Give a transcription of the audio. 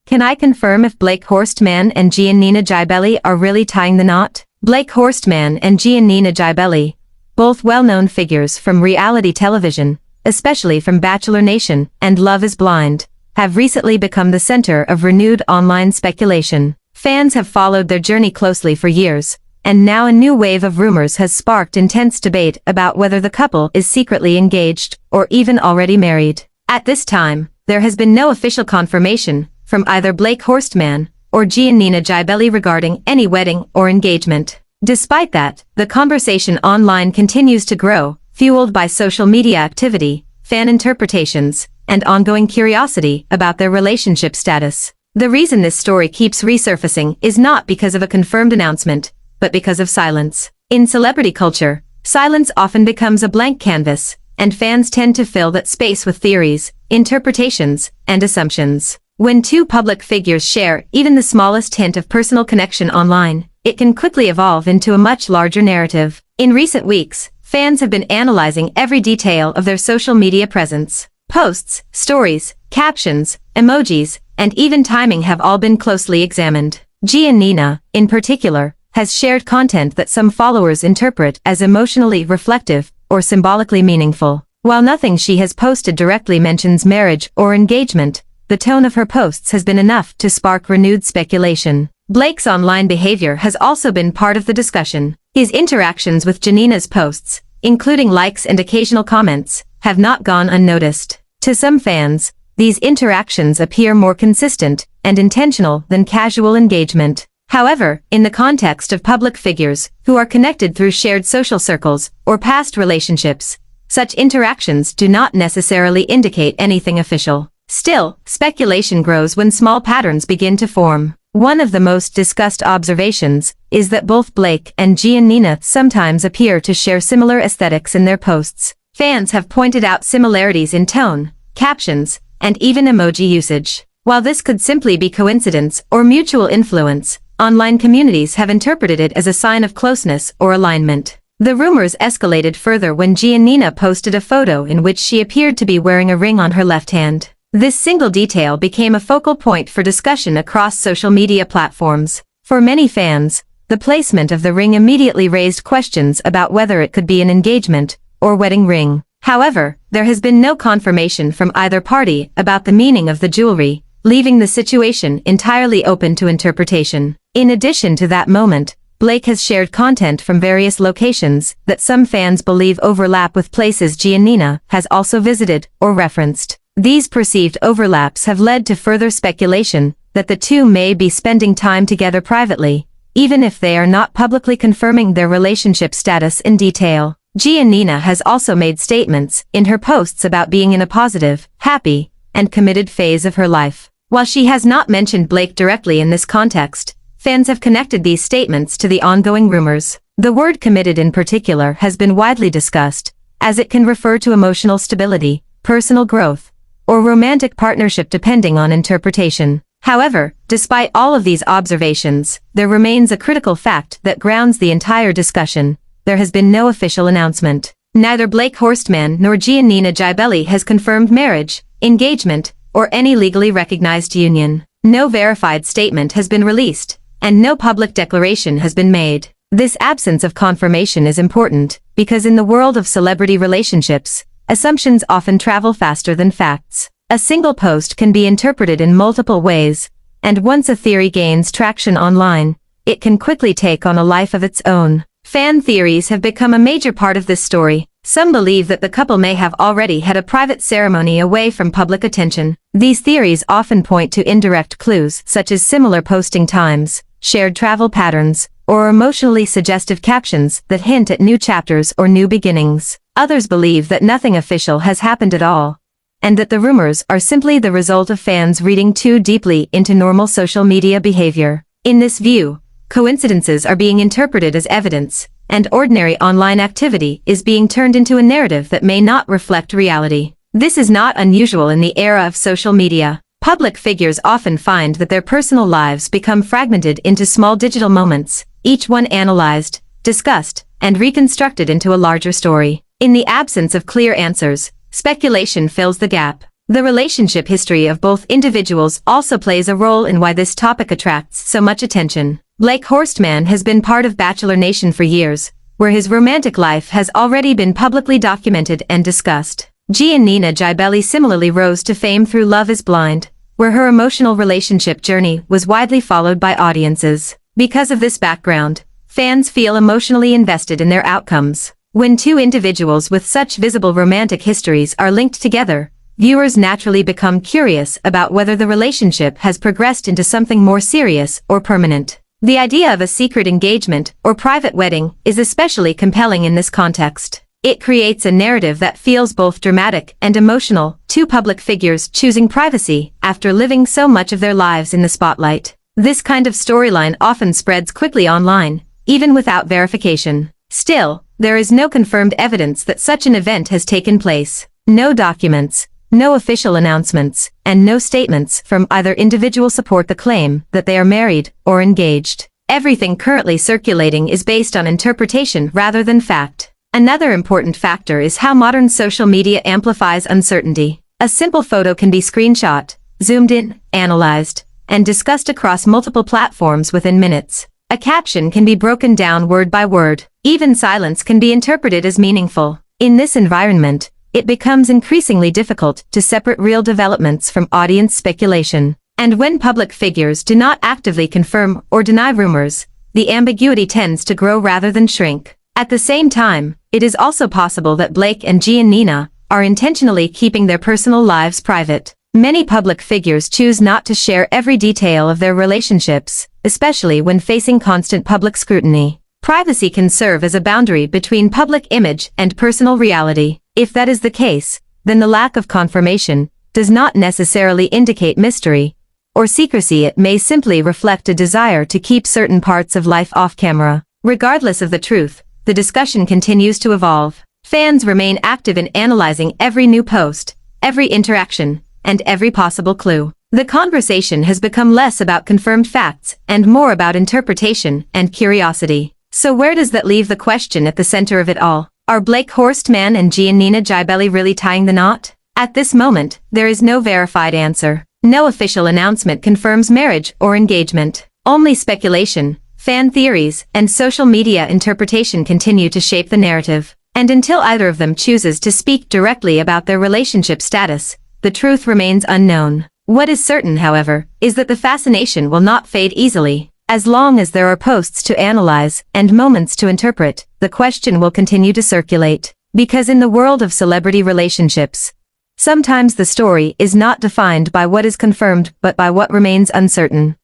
Can I confirm if Blake Horstmann and Giannina Gibelli are really tying the knot? Blake Horstmann and Giannina Gibelli, both well-known figures from reality television, especially from Bachelor Nation and Love is Blind, have recently become the center of renewed online speculation. Fans have followed their journey closely for years, and now a new wave of rumors has sparked intense debate about whether the couple is secretly engaged or even already married. At this time, there has been no official confirmation from either Blake Horstmann or Giannina Gibelli regarding any wedding or engagement. Despite that, the conversation online continues to grow, fueled by social media activity, fan interpretations, and ongoing curiosity about their relationship status. The reason this story keeps resurfacing is not because of a confirmed announcement, but because of silence. In celebrity culture, silence often becomes a blank canvas, and fans tend to fill that space with theories, interpretations, and assumptions. When two public figures share even the smallest hint of personal connection online, it can quickly evolve into a much larger narrative. In recent weeks, fans have been analyzing every detail of their social media presence. Posts, stories, captions, emojis, and even timing have all been closely examined. Giannina, in particular, has shared content that some followers interpret as emotionally reflective or symbolically meaningful. While nothing she has posted directly mentions marriage or engagement, the tone of her posts has been enough to spark renewed speculation. Blake's online behavior has also been part of the discussion. His interactions with Giannina's posts, including likes and occasional comments, have not gone unnoticed. To some fans, these interactions appear more consistent and intentional than casual engagement. However, in the context of public figures who are connected through shared social circles or past relationships, such interactions do not necessarily indicate anything official. Still, speculation grows when small patterns begin to form. One of the most discussed observations is that both Blake and Giannina sometimes appear to share similar aesthetics in their posts. Fans have pointed out similarities in tone, captions, and even emoji usage. While this could simply be coincidence or mutual influence, online communities have interpreted it as a sign of closeness or alignment. The rumors escalated further when Giannina posted a photo in which she appeared to be wearing a ring on her left hand. This single detail became a focal point for discussion across social media platforms. For many fans, the placement of the ring immediately raised questions about whether it could be an engagement or wedding ring. However, there has been no confirmation from either party about the meaning of the jewelry, leaving the situation entirely open to interpretation. In addition to that moment, Blake has shared content from various locations that some fans believe overlap with places Giannina has also visited or referenced. These perceived overlaps have led to further speculation that the two may be spending time together privately, even if they are not publicly confirming their relationship status in detail. Giannina has also made statements in her posts about being in a positive, happy, and committed phase of her life. While she has not mentioned Blake directly in this context, fans have connected these statements to the ongoing rumors. The word committed in particular has been widely discussed, as it can refer to emotional stability, personal growth, or romantic partnership depending on interpretation. However, despite all of these observations, there remains a critical fact that grounds the entire discussion. There has been no official announcement. Neither Blake Horstmann nor Giannina Gibelli has confirmed marriage, engagement, or any legally recognized union. No verified statement has been released, and no public declaration has been made. This absence of confirmation is important, because in the world of celebrity relationships, assumptions often travel faster than facts. A single post can be interpreted in multiple ways, and once a theory gains traction online, it can quickly take on a life of its own. Fan theories have become a major part of this story. Some believe that the couple may have already had a private ceremony away from public attention. These theories often point to indirect clues such as similar posting times, shared travel patterns, or emotionally suggestive captions that hint at new chapters or new beginnings. Others believe that nothing official has happened at all, and that the rumors are simply the result of fans reading too deeply into normal social media behavior. In this view, coincidences are being interpreted as evidence, and ordinary online activity is being turned into a narrative that may not reflect reality. This is not unusual in the era of social media. Public figures often find that their personal lives become fragmented into small digital moments, each one analyzed, discussed, and reconstructed into a larger story. In the absence of clear answers, speculation fills the gap. The relationship history of both individuals also plays a role in why this topic attracts so much attention. Blake Horstmann has been part of Bachelor Nation for years, where his romantic life has already been publicly documented and discussed. Giannina Gibelli similarly rose to fame through Love is Blind, where her emotional relationship journey was widely followed by audiences. Because of this background, fans feel emotionally invested in their outcomes. When two individuals with such visible romantic histories are linked together, viewers naturally become curious about whether the relationship has progressed into something more serious or permanent. The idea of a secret engagement or private wedding is especially compelling in this context. It creates a narrative that feels both dramatic and emotional, two public figures choosing privacy after living so much of their lives in the spotlight. This kind of storyline often spreads quickly online, even without verification. Still, there is no confirmed evidence that such an event has taken place. No documents, no official announcements, and no statements from either individual support the claim that they are married or engaged. Everything currently circulating is based on interpretation rather than fact. Another important factor is how modern social media amplifies uncertainty. A simple photo can be screenshot, zoomed in, analyzed, and discussed across multiple platforms within minutes. A caption can be broken down word by word. Even silence can be interpreted as meaningful. In this environment, it becomes increasingly difficult to separate real developments from audience speculation. And when public figures do not actively confirm or deny rumors, the ambiguity tends to grow rather than shrink. At the same time, it is also possible that Blake and Giannina are intentionally keeping their personal lives private. Many public figures choose not to share every detail of their relationships, especially when facing constant public scrutiny. Privacy can serve as a boundary between public image and personal reality. If that is the case, then the lack of confirmation does not necessarily indicate mystery or secrecy. It may simply reflect a desire to keep certain parts of life off camera. Regardless of the truth, the discussion continues to evolve. Fans remain active in analyzing every new post, every interaction, and every possible clue. The conversation has become less about confirmed facts and more about interpretation and curiosity. So where does that leave the question at the center of it all? Are Blake Horstmann and Giannina Gibelli really tying the knot? At this moment, there is no verified answer. No official announcement confirms marriage or engagement. Only speculation, fan theories, and social media interpretation continue to shape the narrative. And until either of them chooses to speak directly about their relationship status, the truth remains unknown. What is certain, however, is that the fascination will not fade easily. As long as there are posts to analyze and moments to interpret, the question will continue to circulate. Because in the world of celebrity relationships, sometimes the story is not defined by what is confirmed but by what remains uncertain.